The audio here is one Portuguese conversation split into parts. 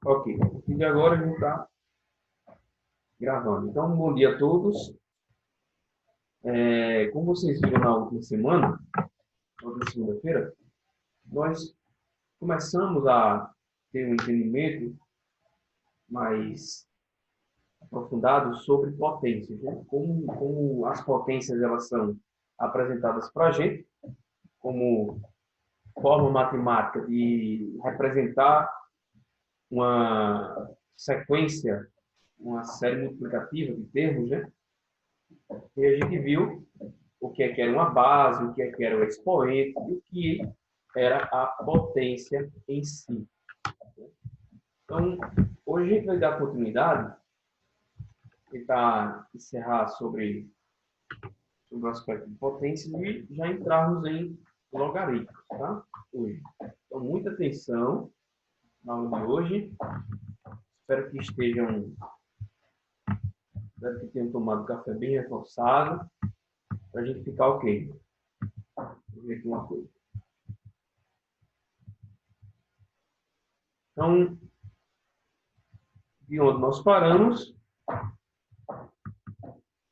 Ok, a partir de agora a gente está gravando. Então, bom dia a todos. Como vocês viram na última semana, na outra segunda-feira, nós começamos a ter um entendimento mais aprofundado sobre potências, né? Como as potências elas são apresentadas para a gente, como forma matemática de representar uma sequência, uma série multiplicativa de termos, né? E a gente viu o que é que era uma base, o que é que era o expoente e o que era a potência em si. Então, hoje a gente vai dar continuidade, tentar encerrar sobre o aspecto de potência e já entrarmos em logaritmos, tá? Hoje. Então, muita atenção na aula de hoje. Espero que tenham tomado café bem reforçado, para a gente ficar ok. Vou ver aqui uma coisa. Então, de onde nós paramos,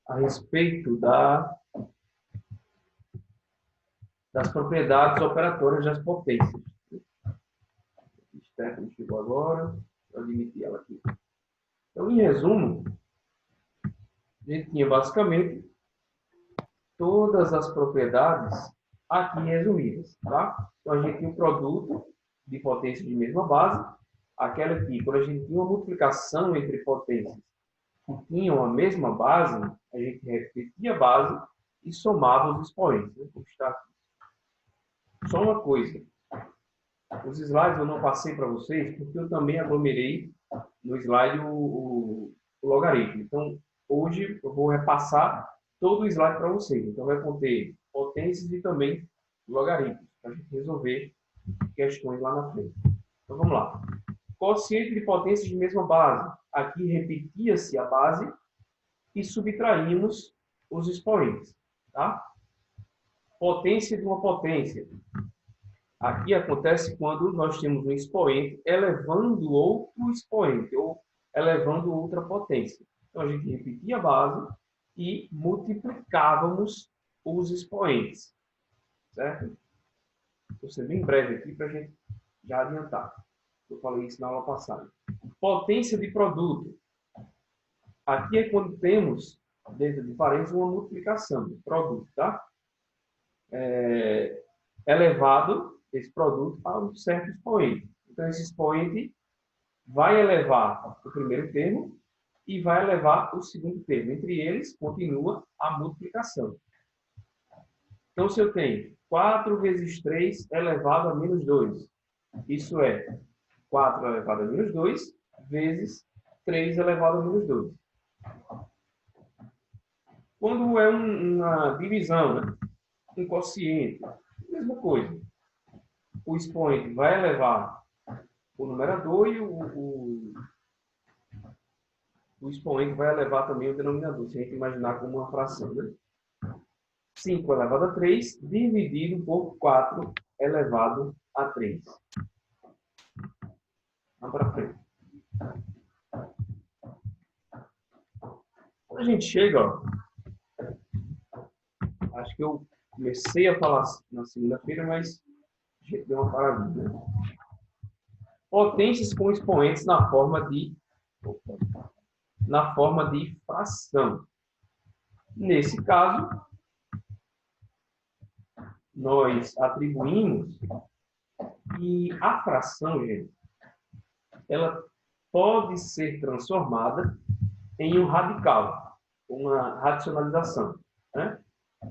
a respeito das propriedades operatórias das potências. Stephanie chegou agora, vou admitir ela aqui. Então, em resumo, a gente tinha basicamente todas as propriedades aqui resumidas, tá? Então, a gente tinha um produto de potência de mesma base, aquela aqui, quando a gente tinha uma multiplicação entre potências que tinham a mesma base, a gente repetia a base e somava os expoentes. Né? Vou estar aqui. Só uma coisa, os slides eu não passei para vocês, porque eu também aglomerei no slide o logaritmo. Então, hoje eu vou repassar todo o slide para vocês. Então, vai conter potências e também logaritmos, para a gente resolver questões lá na frente. Então, vamos lá. Quociente de potências de mesma base. Aqui repetia-se a base e subtraímos os expoentes. Tá? Potência de uma potência. Aqui acontece quando nós temos um expoente elevando outro expoente, ou elevando outra potência. Então, a gente repetia a base e multiplicávamos os expoentes. Certo? Vou ser bem breve aqui para a gente já adiantar. Eu falei isso na aula passada. Potência de produto. Aqui é quando temos, dentro de parênteses, uma multiplicação de produto, tá? Elevado esse produto a um certo expoente. Então, esse expoente vai elevar o primeiro termo e vai elevar o segundo termo. Entre eles, continua a multiplicação. Então, se eu tenho 4 vezes 3 elevado a menos 2, isso é 4 elevado a menos 2 vezes 3 elevado a menos 2. Quando é uma divisão, né? Um quociente, mesma coisa. O expoente vai elevar o numerador e o expoente vai elevar também o denominador, se a gente imaginar como uma fração. Né? 5 elevado a 3 dividido por 4 elevado a 3. Vamos para frente. Quando a gente chega, ó, acho que eu comecei a falar na segunda-feira, mas a gente deu uma paradinha. Né? Potências com expoentes na forma de fração. Nesse caso, nós atribuímos que a fração, gente, ela pode ser transformada em um radical, uma racionalização. Né?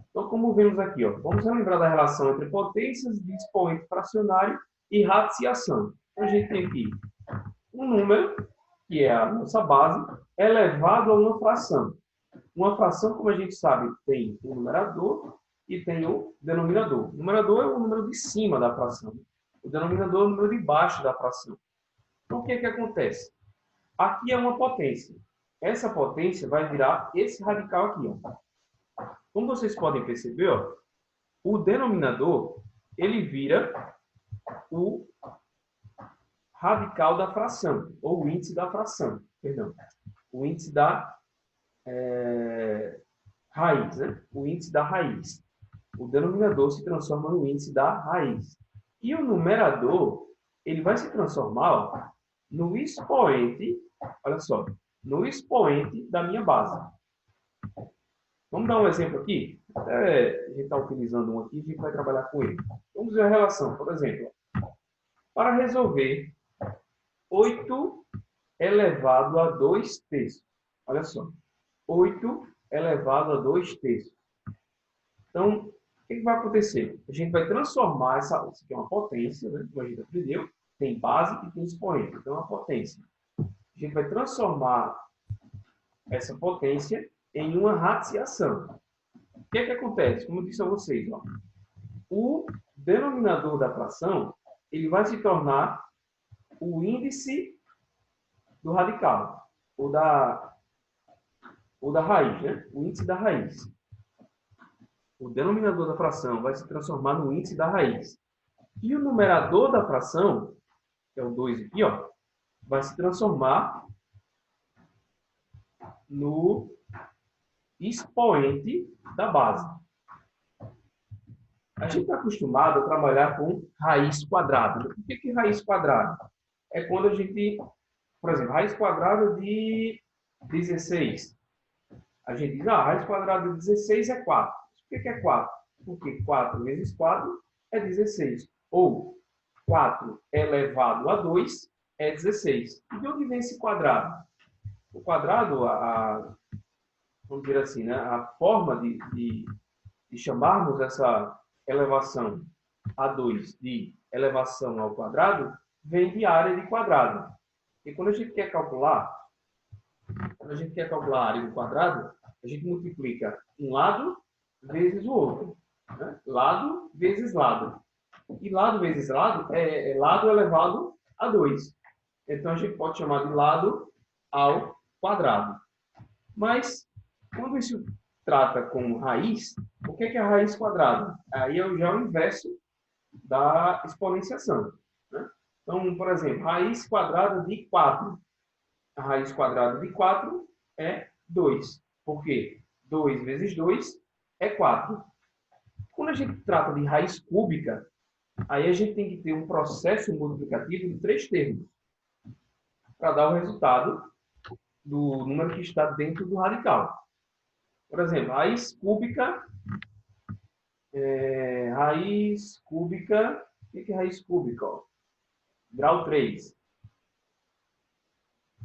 Então, como vemos aqui, ó, vamos lembrar da relação entre potências de expoente fracionário e radiciação. Então, a gente tem aqui um número, que é a nossa base, elevado a uma fração. Uma fração, como a gente sabe, tem o numerador e tem o denominador. O numerador é o número de cima da fração. O denominador é o número de baixo da fração. Então, o que é que acontece? Aqui é uma potência. Essa potência vai virar esse radical aqui. Ó. Como vocês podem perceber, ó, o denominador ele vira o radical da fração, ou o índice da fração, perdão. O índice da raiz, né? O índice da raiz. O denominador se transforma no índice da raiz. E o numerador, ele vai se transformar, ó, no expoente, olha só, no expoente da minha base. Vamos dar um exemplo aqui? Até a gente está utilizando um aqui, a gente vai trabalhar com ele. Vamos ver a relação, por exemplo. Para resolver 8 elevado a 2 terços. Olha só. 8 elevado a 2 terços. Então, o que vai acontecer? A gente vai transformar isso aqui é uma potência, né? Como a gente aprendeu, tem base e tem expoente. Então, é uma potência. A gente vai transformar essa potência em uma radiciação. O que é que acontece? Como eu disse a vocês, ó, o denominador da fração ele vai se tornar o índice do radical, ou da raiz, né? O índice da raiz. O denominador da fração vai se transformar no índice da raiz. E o numerador da fração, que é o 2 aqui, ó, vai se transformar no expoente da base. A gente está acostumado a trabalhar com raiz quadrada. O que é raiz quadrada? É quando a gente, por exemplo, raiz quadrada de 16. A gente diz, raiz quadrada de 16 é 4. Por que é 4? Porque 4 vezes 4 é 16. Ou 4 elevado a 2 é 16. E de onde vem esse quadrado? O quadrado, vamos dizer assim, né? A forma de chamarmos essa elevação a 2 de elevação ao quadrado vem de área de quadrado. E quando a gente quer calcular a área do quadrado, a gente multiplica um lado vezes o outro. Né? Lado vezes lado. E lado vezes lado é lado elevado a 2. Então, a gente pode chamar de lado ao quadrado. Mas, quando isso trata com raiz, o que é a raiz quadrada? Aí é já o inverso da exponenciação. Né? Então, por exemplo, raiz quadrada de 4. A raiz quadrada de 4 é 2. Por quê? 2 vezes 2 é 4. Quando a gente trata de raiz cúbica, aí a gente tem que ter um processo multiplicativo de 3 termos para dar o resultado do número que está dentro do radical. Por exemplo, raiz cúbica, o que é raiz cúbica? Ó? Grau 3.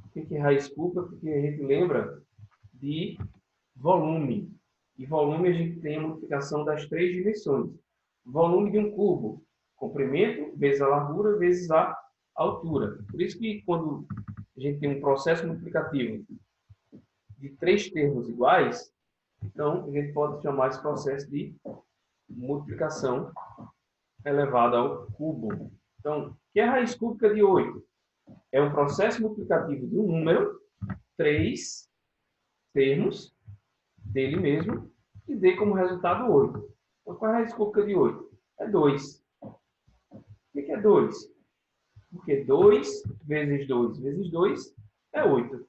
O que é raiz cúbica? Porque a gente lembra de volume. E volume a gente tem a multiplicação das 3 dimensões. Volume de um cubo, comprimento vezes a largura vezes a altura. Por isso que quando a gente tem um processo multiplicativo de 3 termos iguais, então a gente pode chamar esse processo de multiplicação elevada ao cubo. Então, o que é a raiz cúbica de 8? É um processo multiplicativo de um número, 3 termos dele mesmo, e dê como resultado 8. Então, qual é a raiz cúbica de 8? É 2. O que é 2? Porque 2 vezes 2 vezes 2 é 8.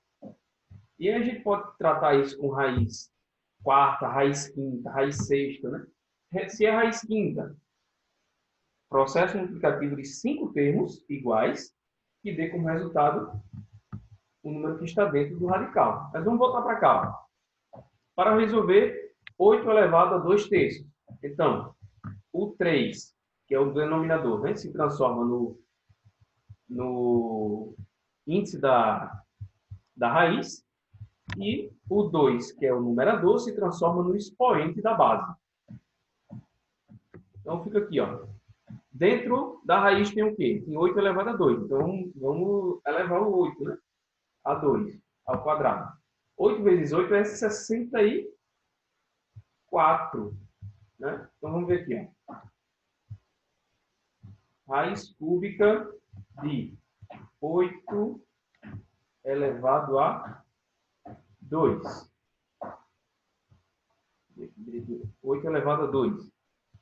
E aí a gente pode tratar isso com raiz quarta, raiz quinta, raiz sexta, né? Se é raiz quinta, processo multiplicativo de 5 termos iguais, que dê como resultado o número que está dentro do radical. Mas vamos voltar para cá. Para resolver 8 elevado a 2 terços. Então, o 3, que é o denominador, né, se transforma no índice da raiz, e o 2, que é o numerador, se transforma no expoente da base. Então, fica aqui, ó. Dentro da raiz tem o quê? Tem 8 elevado a 2. Então, vamos elevar o 8, né? A 2, ao quadrado. 8 vezes 8 é 64. Né? Então, vamos ver aqui. Ó. Raiz cúbica de 8 elevado a 2. 8 elevado a 2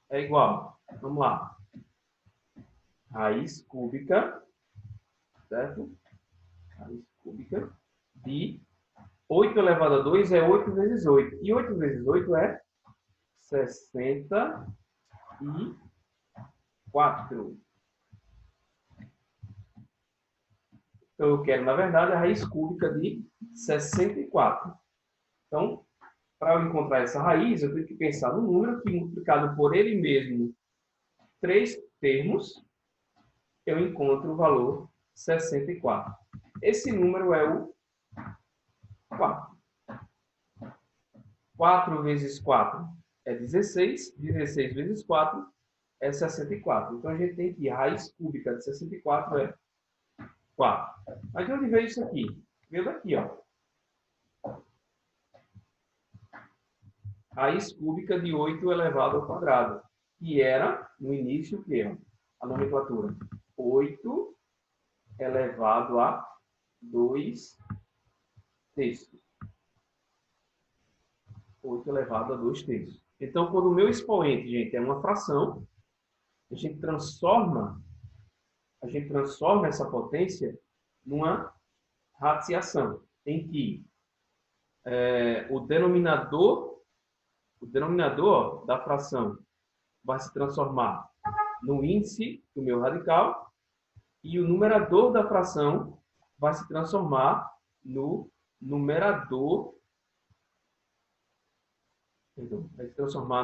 é igual. Vamos lá. Raiz cúbica certo? Raiz cúbica de 8 elevado a 2 é 8 vezes 8. E 8 vezes 8 é 64. Então, eu quero, na verdade, a raiz cúbica de 64. Então, para eu encontrar essa raiz, eu tenho que pensar no número que, multiplicado por ele mesmo, 3 termos, eu encontro o valor 64. Esse número é o 4. 4 vezes 4 é 16. 16 vezes 4 é 64. Então, a gente tem que a raiz cúbica de 64 é 4. Mas de onde veio isso aqui? Veio daqui, ó. Raiz cúbica de 8 elevado ao quadrado. Que era, no início, o quê? A nomenclatura. 8 elevado a 2 terços. 8 elevado a 2 terços. Então, quando o meu expoente, gente, é uma fração, a gente transforma essa potência numa radiciação, em que o denominador da fração vai se transformar no índice do meu radical e o numerador da fração vai se transformar no numerador, vai se transformar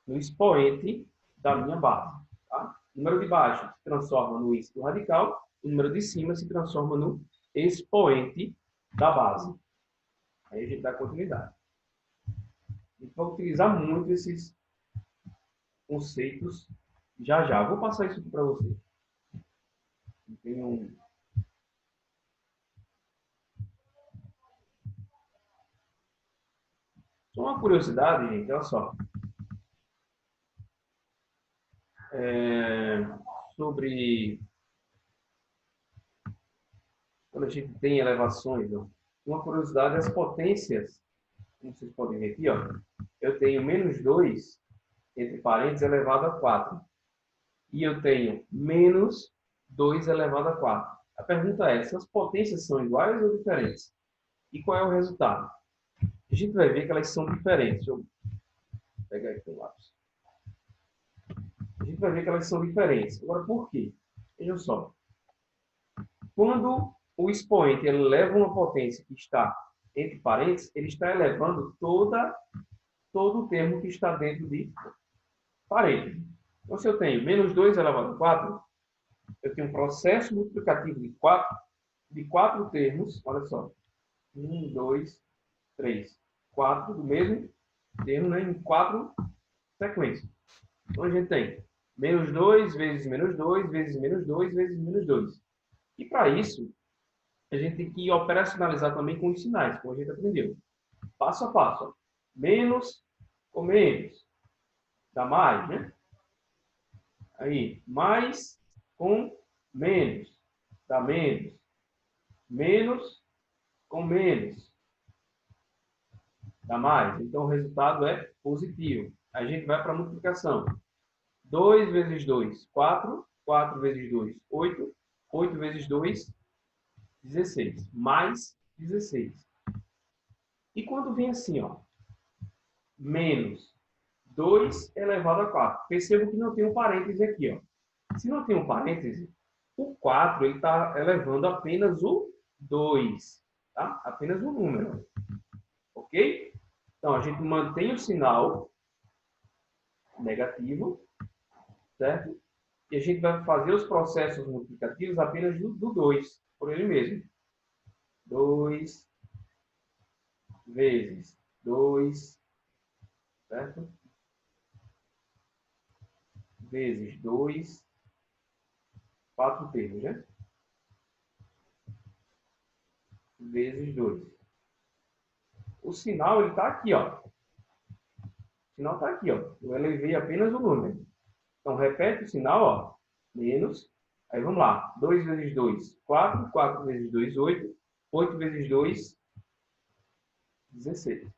no expoente da minha base. Tá? O número de baixo se transforma no índice do radical, o número de cima se transforma no expoente da base. Aí a gente dá continuidade. A gente vai utilizar muito esses conceitos já já. Vou passar isso aqui para você. Tem só uma curiosidade, gente, olha só. Sobre quando a gente tem elevações, ó. Uma curiosidade é as potências, como vocês podem ver aqui, ó. Eu tenho menos 2, entre parênteses, elevado a 4. E eu tenho menos 2 elevado a 4. A pergunta é, essas potências são iguais ou diferentes? E qual é o resultado? A gente vai ver que elas são diferentes. Deixa eu pegar aqui o lápis. A gente vai ver que elas são diferentes. Agora, por quê? Vejam só. Quando o expoente ele leva uma potência que está entre parênteses, ele está elevando todo o termo que está dentro de parênteses. Então, se eu tenho menos 2 elevado a 4, eu tenho um processo multiplicativo de 4 termos. Olha só. 1, 2, 3, 4 do mesmo termo, né, em 4 sequências. Então, a gente tem menos 2 vezes menos 2 vezes menos 2 vezes menos 2. E para isso, a gente tem que operacionalizar também com os sinais, como a gente aprendeu. Passo a passo. Ó. Menos com menos. Dá mais, né? Aí, mais com menos. Dá menos. Menos com menos. Dá mais. Então, o resultado é positivo. A gente vai para a multiplicação. 2 vezes 2, 4. 4 vezes 2, 8. 8 vezes 2, 16. Mais 16. E quando vem assim, ó, menos 2 elevado a 4. Perceba que não tem um parêntese aqui, ó. Se não tem um parêntese, o 4 está elevando apenas o 2, tá? Apenas o número. Ok? Então, a gente mantém o sinal negativo, certo? E a gente vai fazer os processos multiplicativos apenas do 2, por ele mesmo. 2 vezes 2, certo? Vezes 2, 4 termos, né? Vezes 2. O sinal, ele está aqui, ó. O sinal está aqui, ó. Eu elevei apenas o número. Então, repete o sinal, ó. Menos. Aí, vamos lá. 2 vezes 2, 4. 4 vezes 2, 8. 8 vezes 2, 16.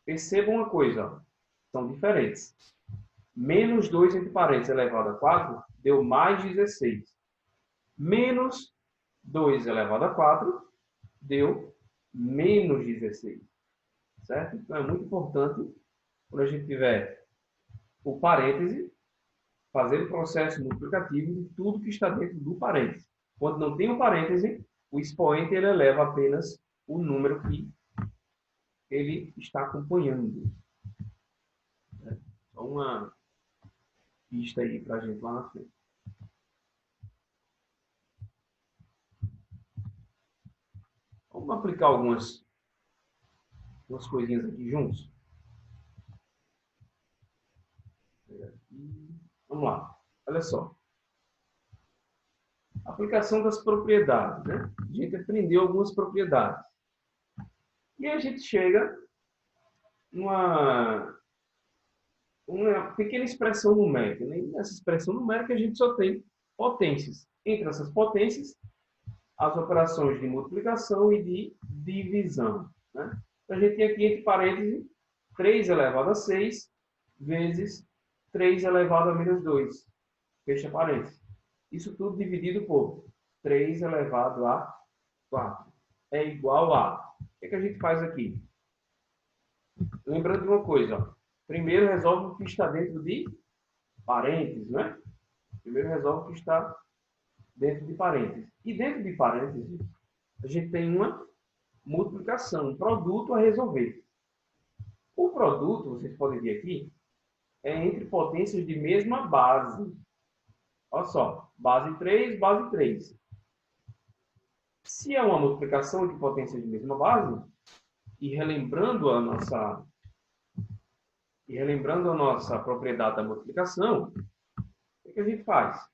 Percebam uma coisa, ó. São diferentes. Menos 2 entre parênteses elevado a 4 deu mais 16. Menos 2 elevado a 4 deu menos 16. Certo? Então, é muito importante, quando a gente tiver o parêntese, fazer o processo multiplicativo de tudo que está dentro do parêntese. Quando não tem um parêntese, o expoente ele eleva apenas o número que ele está acompanhando. Só uma pista aí para a gente lá na frente. Vamos aplicar algumas coisinhas aqui juntos. Vamos lá. Olha só. Aplicação das propriedades, né? A gente aprendeu algumas propriedades. E a gente chega numa pequena expressão numérica. Né? Nessa expressão numérica a gente só tem potências. Entre essas potências, as operações de multiplicação e de divisão. Né? Então, a gente tem aqui entre parênteses 3 elevado a 6 vezes 3 elevado a menos 2. Fecha parênteses. Isso tudo dividido por 3 elevado a 4. É igual a... O que a gente faz aqui? Lembrando de uma coisa. Ó. Primeiro resolve o que está dentro de parênteses, né? Primeiro resolve o que está dentro de parênteses. E dentro de parênteses, a gente tem uma multiplicação, um produto a resolver. O produto, vocês podem ver aqui, é entre potências de mesma base. Olha só, base 3, base 3. Se é uma multiplicação de potências de mesma base, e relembrando a nossa propriedade da multiplicação, o que a gente faz?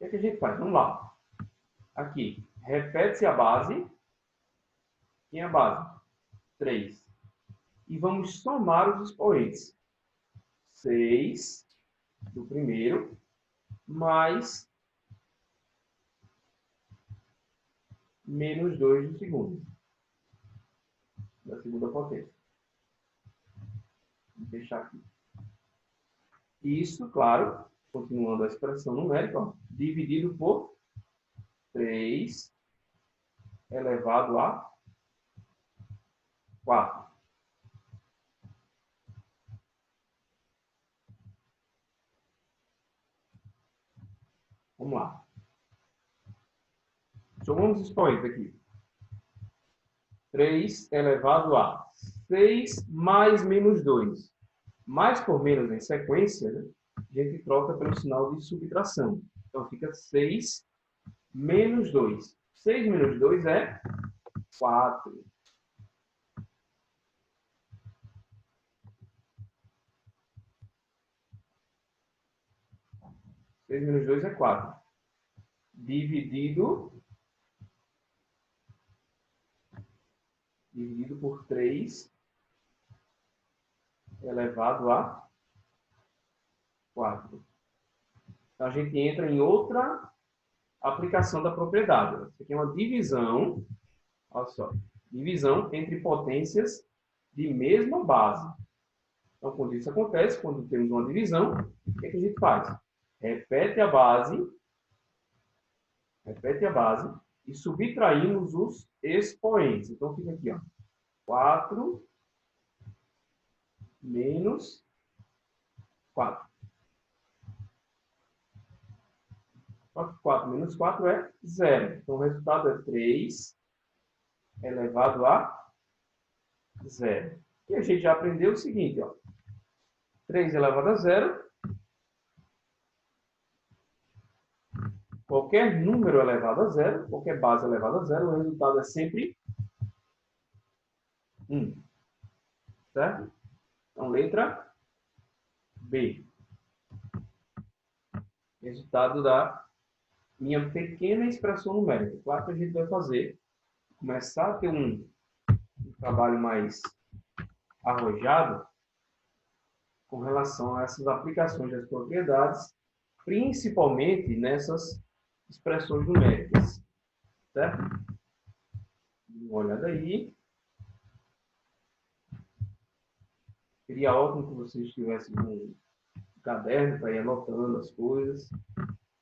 O que a gente faz? Vamos lá. Aqui, repete-se a base. Quem é a base? 3. E vamos somar os expoentes. 6 do primeiro, mais menos 2 do segundo. Da segunda potência. Vou deixar aqui. Isso, claro, continuando a expressão numérica, ó, dividido por 3 elevado a 4. Vamos lá. Somamos os expoentes aqui. 3 elevado a 6 mais menos 2. Mais por menos em sequência, né, a gente troca pelo sinal de subtração. Então, fica 6 menos 2. 6 menos 2 é 4. Seis menos 2 é 4. Dividido por 3 elevado a 4. Então, a gente entra em outra aplicação da propriedade. Isso aqui é uma divisão, olha só, divisão entre potências de mesma base. Então, quando isso acontece, quando temos uma divisão, o que a gente faz? Repete a base e subtraímos os expoentes. Então, fica aqui, ó, 4 menos 4. 4 menos 4 é 0. Então, o resultado é 3 elevado a 0. E a gente já aprendeu o seguinte, ó. 3 elevado a 0. Qualquer número elevado a 0, qualquer base elevada a 0, o resultado é sempre 1. Certo? Então, letra B. Resultado da minha pequena expressão numérica. Claro que a gente vai começar a ter um trabalho mais arrojado com relação a essas aplicações das propriedades, principalmente nessas expressões numéricas. Certo? Dê uma olhada aí. Seria ótimo que vocês tivessem um caderno para ir anotando as coisas.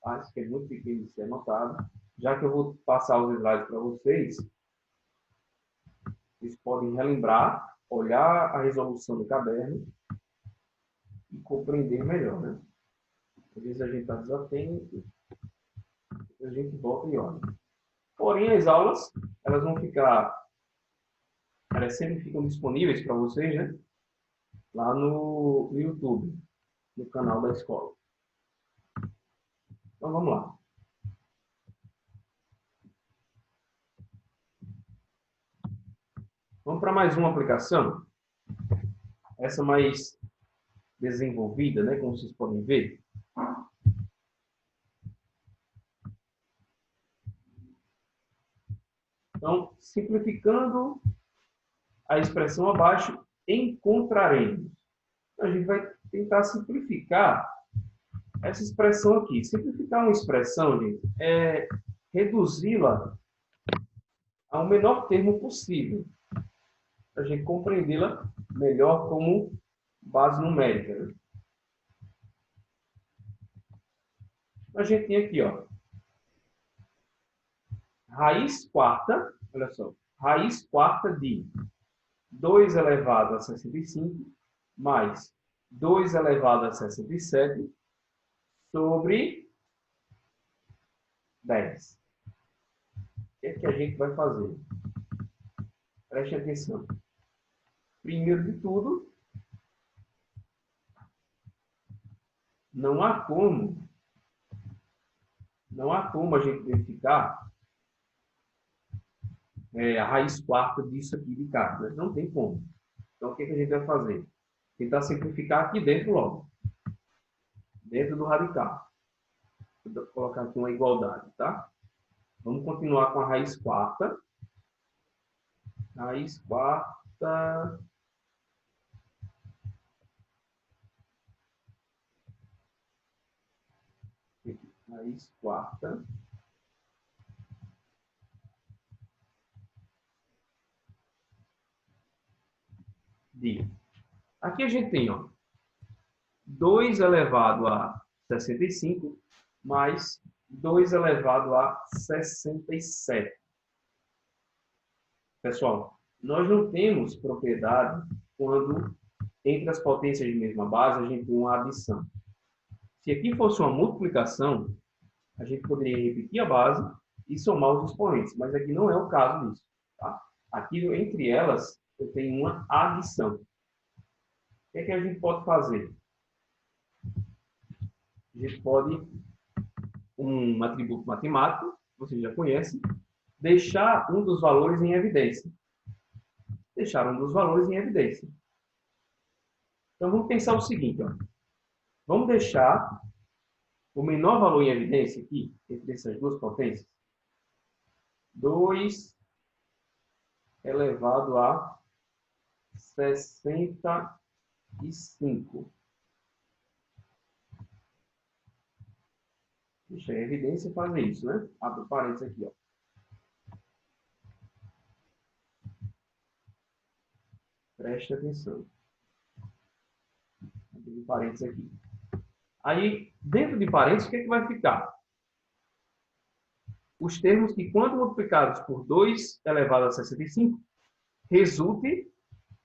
Acho que é muito pequeno de ser anotado. Já que eu vou passar os slides para vocês, vocês podem relembrar, olhar a resolução do caderno e compreender melhor, né? Às vezes a gente está desatento, a gente volta e olha. Porém, as aulas, elas vão ficar, elas sempre ficam disponíveis para vocês, né? Lá no YouTube, no canal da escola. Então, vamos lá. Vamos para mais uma aplicação. Essa mais desenvolvida, né? Como vocês podem ver. Então, simplificando a expressão abaixo, encontraremos. A gente vai tentar simplificar essa expressão aqui. Simplificar uma expressão, gente, é reduzi-la ao menor termo possível, para a gente compreendê-la melhor como base numérica. Né? A gente tem aqui, ó, raiz quarta, olha só, raiz quarta de 2 elevado a 65 mais 2 elevado a 67 sobre 10. O que é que a gente vai fazer? Preste atenção. Primeiro de tudo, não há como a gente verificar a raiz quarta disso aqui de cá. Né? Não tem como. Então, o que a gente vai fazer? Tentar simplificar aqui dentro logo. Dentro do radical. Vou colocar aqui uma igualdade, tá? Vamos continuar com a raiz quarta. Raiz quarta... Raiz quarta... de... Aqui a gente tem, ó, 2 elevado a 65 mais 2 elevado a 67. Pessoal, nós não temos propriedade quando entre as potências de mesma base a gente tem uma adição. Se aqui fosse uma multiplicação, a gente poderia repetir a base e somar os expoentes, mas aqui não é o caso disso. Tá? Aqui, entre elas, eu tenho uma adição. O que é que a gente pode fazer? A gente pode, um atributo matemático, você já conhece, deixar um dos valores em evidência. Deixar um dos valores em evidência. Então, vamos pensar o seguinte. Ó. Vamos deixar o menor valor em evidência aqui, entre essas duas potências. 2 elevado a 65. Deixa em evidência fazer isso, né? Abre o parênteses aqui, ó. Preste atenção. Abre o parênteses aqui. Aí, dentro de parênteses, o que é que vai ficar? Os termos que, quando multiplicados por 2 elevado a 65, resulte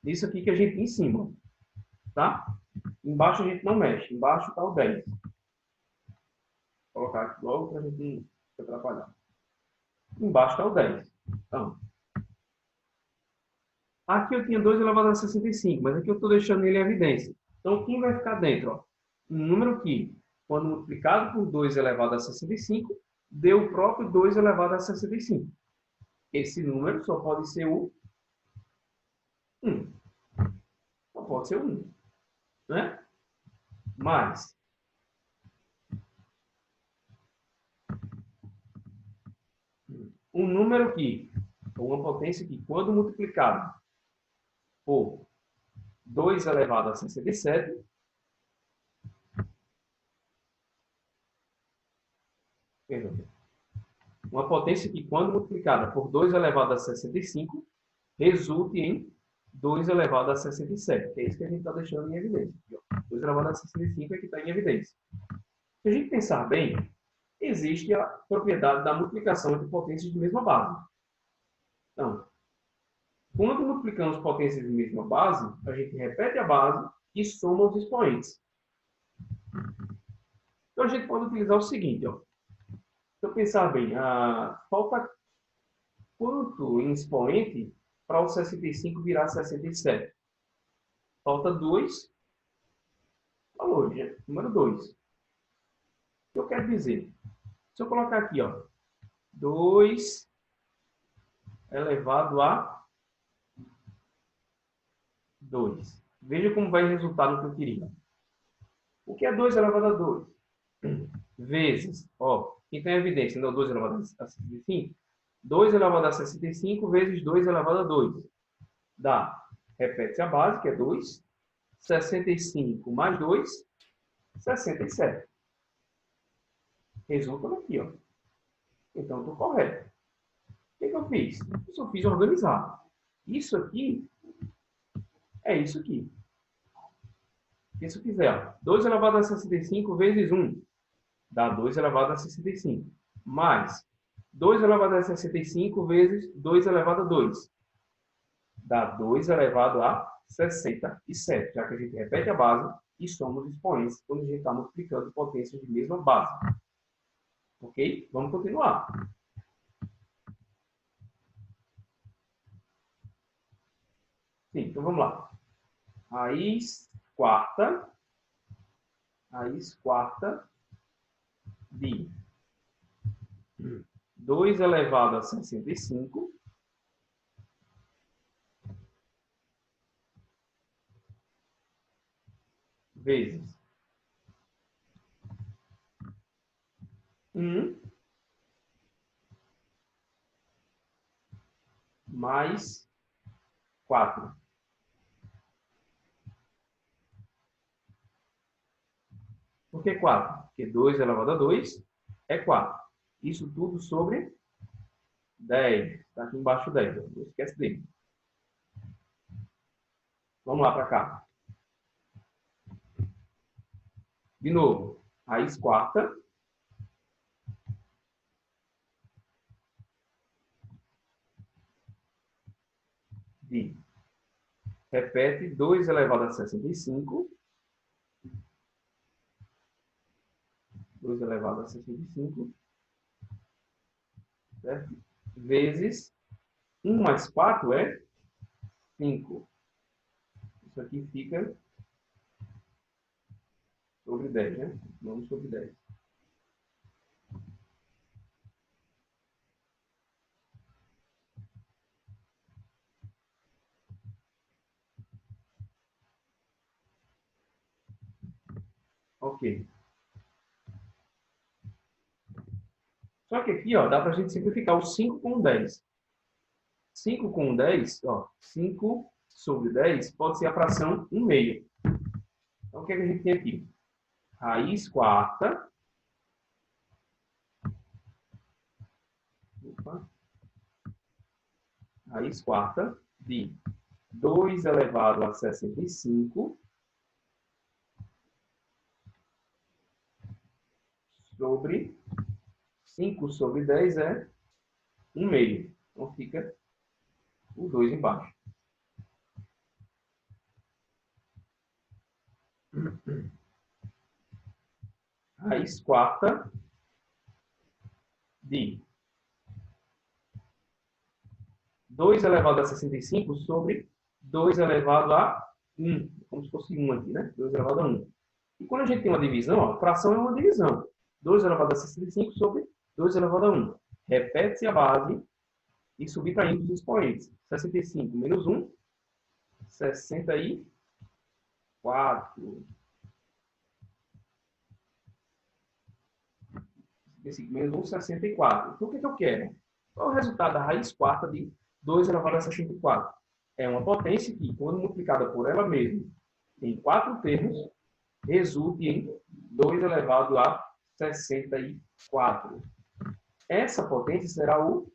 nisso aqui que a gente tem em cima. Tá? Embaixo a gente não mexe. Embaixo está o 10. Vou colocar aqui logo para a gente não se atrapalhar. Embaixo está o 10. Então, aqui eu tinha 2 elevado a 65, mas aqui eu estou deixando ele em evidência. Então, quem vai ficar dentro? Ó? Um número que, quando multiplicado por 2 elevado a 65, deu o próprio 2 elevado a 65. Esse número só pode ser o 1. Só pode ser o 1. Né? Mas, um número que, ou uma potência que, quando multiplicado por 2 elevado a 67, perdão, Uma potência que, quando multiplicada por 2 elevado a 65, resulte em 2 elevado a 67. É isso que a gente está deixando em evidência. 2 elevado a 65 é que está em evidência. Se a gente pensar bem, existe a propriedade da multiplicação entre potências de mesma base. Então, quando multiplicamos potências de mesma base, a gente repete a base e soma os expoentes. Então, a gente pode utilizar o seguinte, ó. Se eu pensar bem, falta quanto em expoente para o 65 virar 67? Falta 2 valores, né? Número 2. O que eu quero dizer? Se eu colocar aqui, ó, 2 elevado a 2. Veja como vai resultar no que eu queria. O que é 2 elevado a 2? Vezes, ó, aqui tem a evidência, não, 2 elevado a 65. 2 elevado a 65 vezes 2 elevado a 2. Dá, repete-se a base, que é 2. 65 mais 2, 67. Resulta aqui, ó. Então, estou correto. O que eu fiz? Eu só fiz organizar. Isso aqui é isso aqui. Se eu fizer, ó, 2 elevado a 65 vezes 1, dá 2 elevado a 65. Mais 2 elevado a 65 vezes 2 elevado a 2. Dá 2 elevado a 67. Já que a gente repete a base e soma os expoentes quando a gente está multiplicando potências de mesma base. Ok? Vamos continuar. Sim, então vamos lá. Raiz quarta de 2 elevado a 65 vezes 1 mais 4. Por que 4? Porque 2 elevado a 2 é 4. Isso tudo sobre 10. Está aqui embaixo 10. Não esquece dele. Vamos lá para cá. De novo, raiz quarta de, repete, 2 elevado a 65. 2 elevado a 65. Certo? Vezes 1 mais 4 é 5. Isso aqui fica sobre 10, né? Vamos sobre 10. Ok. Só que aqui, ó, dá para a gente simplificar o 5 com o 10. 5 com 10, ó, 5 sobre 10 pode ser a fração 1 meio. Então, o que, é que a gente tem aqui? Raiz quarta. Opa. Raiz quarta de 2 elevado a 65 sobre 5 sobre 10 é 1 meio. Então, fica o 2 embaixo. Raiz quarta de 2 elevado a 65 sobre 2 elevado a 1. Como se fosse 1 aqui, né? 2 elevado a 1. E quando a gente tem uma divisão, ó, fração é uma divisão. 2 elevado a 65 sobre 2 elevado a 1. Repete-se a base e subtraindo os expoentes. 65 menos 1, 64. 65 menos 1, 64. Então, o que, eu quero? Qual é o resultado da raiz quarta de 2 elevado a 64? É uma potência que, quando multiplicada por ela mesma em 4 termos, resulte em 2 elevado a 64. essa potência será o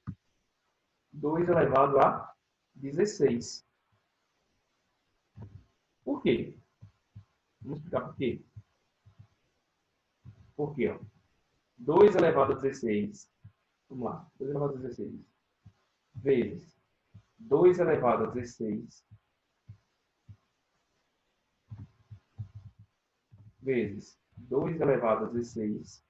2 elevado a 16. Por quê? Vamos explicar por quê. Por quê? Ó? 2 elevado a 16. Vamos lá. 2 elevado a 16. Vezes 2 elevado a 16. Vezes 2 elevado a 16.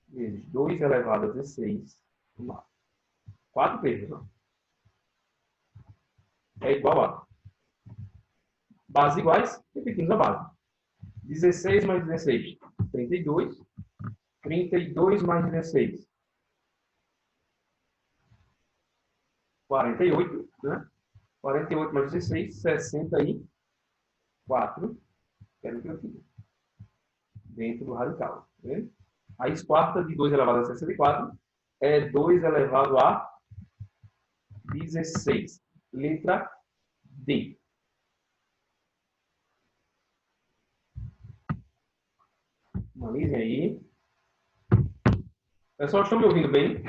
Vezes 2 elevado a 16. Vamos lá. 4 vezes. Ó. É igual a bases iguais, repetimos a base. 16 mais 16, 32. 32 mais 16, 48, né? 48 mais 16, 64. Quero que eu fique dentro do radical. Tá vendo? A raiz quarta de 2 elevado a 64 é 2 elevado a 16. Letra D. Analisem aí. Pessoal, estão me ouvindo bem?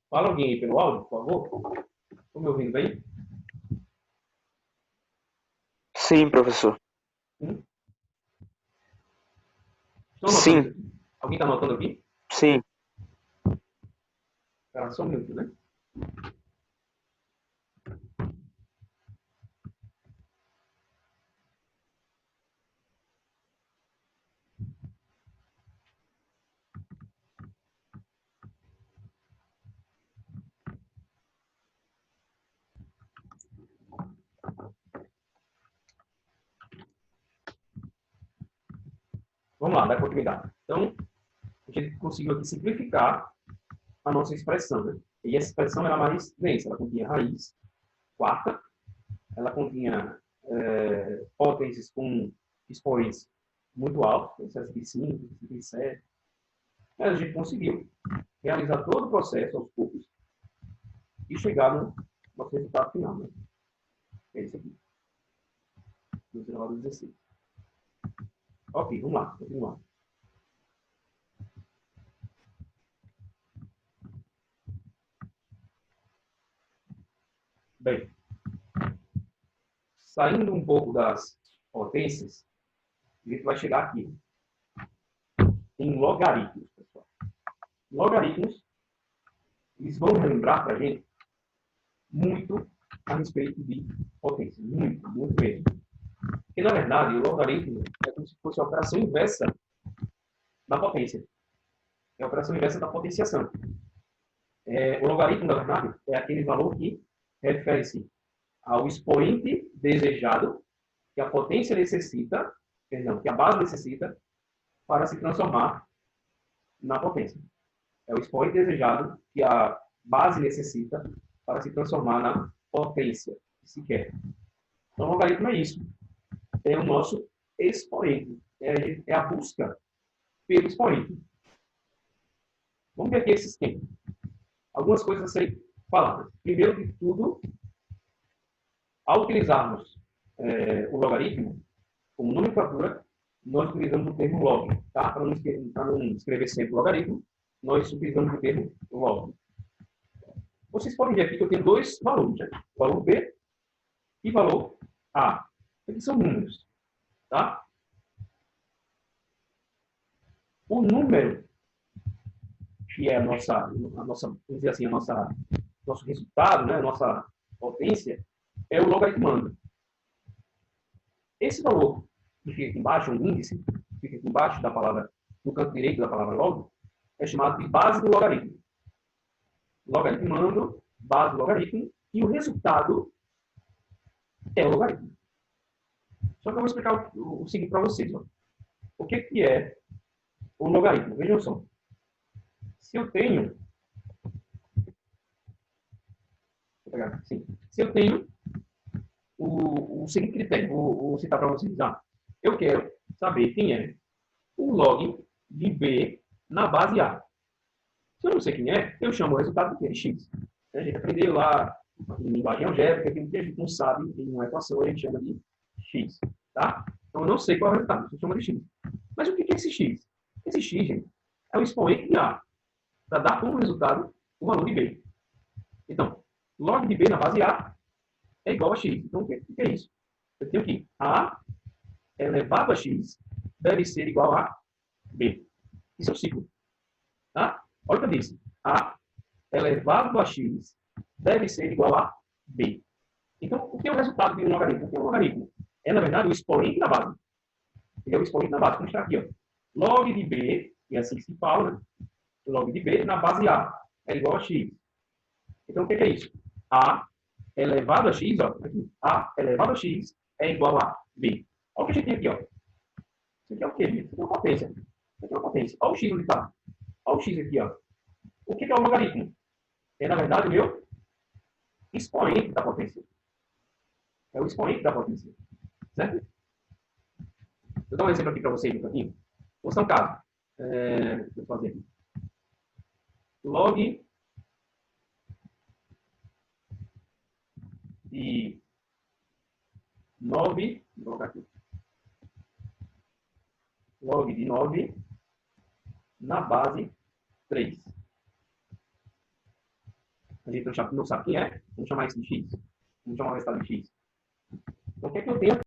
Fala alguém aí pelo áudio, por favor. Estão me ouvindo bem? Sim, professor. Estão anotando Sim, aqui? Alguém está anotando aqui? sim. Espera só um minuto, né? Vamos lá, dar continuidade. Então, a gente conseguiu aqui simplificar a nossa expressão, né? E essa expressão era mais densa, ela continha raiz quarta, ela continha potências com expoentes muito altos, 65, 67. Mas a gente conseguiu realizar todo o processo aos poucos e chegar no nosso resultado final, né? É esse aqui, 2,16. Ok, vamos lá, continuar. Bem, saindo um pouco das potências, a gente vai chegar aqui em logaritmos, pessoal. Logaritmos, eles vão relembrar para a gente muito a respeito de potência. Muito, muito mesmo. Porque, na verdade, o logaritmo é como se fosse a operação inversa da potência. É a operação inversa da potenciação. O logaritmo, na verdade, é aquele valor que refere-se ao expoente desejado que a potência necessita, perdão, que a base necessita para se transformar na potência. É o expoente desejado que a base necessita para se transformar na potência que se quer. Então, o logaritmo é isso. É o nosso expoente. É a busca pelo expoente. Vamos ver aqui esse sistema. Algumas coisas a serem faladas. Primeiro de tudo, ao utilizarmos o logaritmo como nomenclatura, nós utilizamos o termo log. Tá? Para não escrever sempre logaritmo, nós utilizamos o termo log. Vocês podem ver aqui que eu tenho dois valores, né? Valor B e valor A. Aqui são números. Tá? O número, que é vamos dizer assim, nosso resultado, né? A nossa potência, é o logaritmando. Esse valor que fica aqui embaixo, um índice, que fica aqui embaixo da palavra, no canto direito da palavra log, é chamado de base do logaritmo. Logaritmando, base do logaritmo, e o resultado é o logaritmo. Só que eu vou explicar o seguinte para vocês. Ó. O que é o logaritmo? Vejam só. Se eu tenho... Se eu tenho o seguinte critério, vou citar para vocês. Eu quero saber quem é o log de B na base A. Se eu não sei quem é, eu chamo o resultado de X. A gente aprendeu lá em linguagem algébrica, que a gente não sabe em uma equação, a gente chama de X. Tá? Então, eu não sei qual é o resultado, você chama de X. Mas o que é esse x? Esse x, gente, é o expoente de A, para dar como resultado o valor de B. Então, log de B na base A é igual a x. Então, o que é isso? Eu tenho que A elevado a x deve ser igual a B. Isso é o ciclo. Tá? Olha o que eu disse. A elevado a x deve ser igual a B. Então, o que é o resultado de um logaritmo? O que é um logaritmo? É, na verdade, o expoente da base. Ele é o expoente da base. Vamos estar aqui. Ó. Log de B, é assim que se fala, né? Log de B na base A é igual a x. Então, o que é isso? A elevado a x, ó, aqui, A elevado a x é igual a B. Olha o que a gente tem aqui. Ó. Isso aqui é o quê? Isso aqui é uma potência. Isso aqui é uma potência. Olha o x onde está. Olha o x aqui. Ó. O que é o logaritmo? É, na verdade, o meu expoente da potência. É o expoente da potência. Certo? Vou dar um exemplo aqui para vocês um pouquinho. Vou dar um caso. Deixa eu fazer aqui. Log de 9. Vou colocar aqui. Log de 9 na base 3. A gente não sabe quem é. Vamos chamar isso de x. Vamos chamar o resultado de x. Então, o que é que eu tenho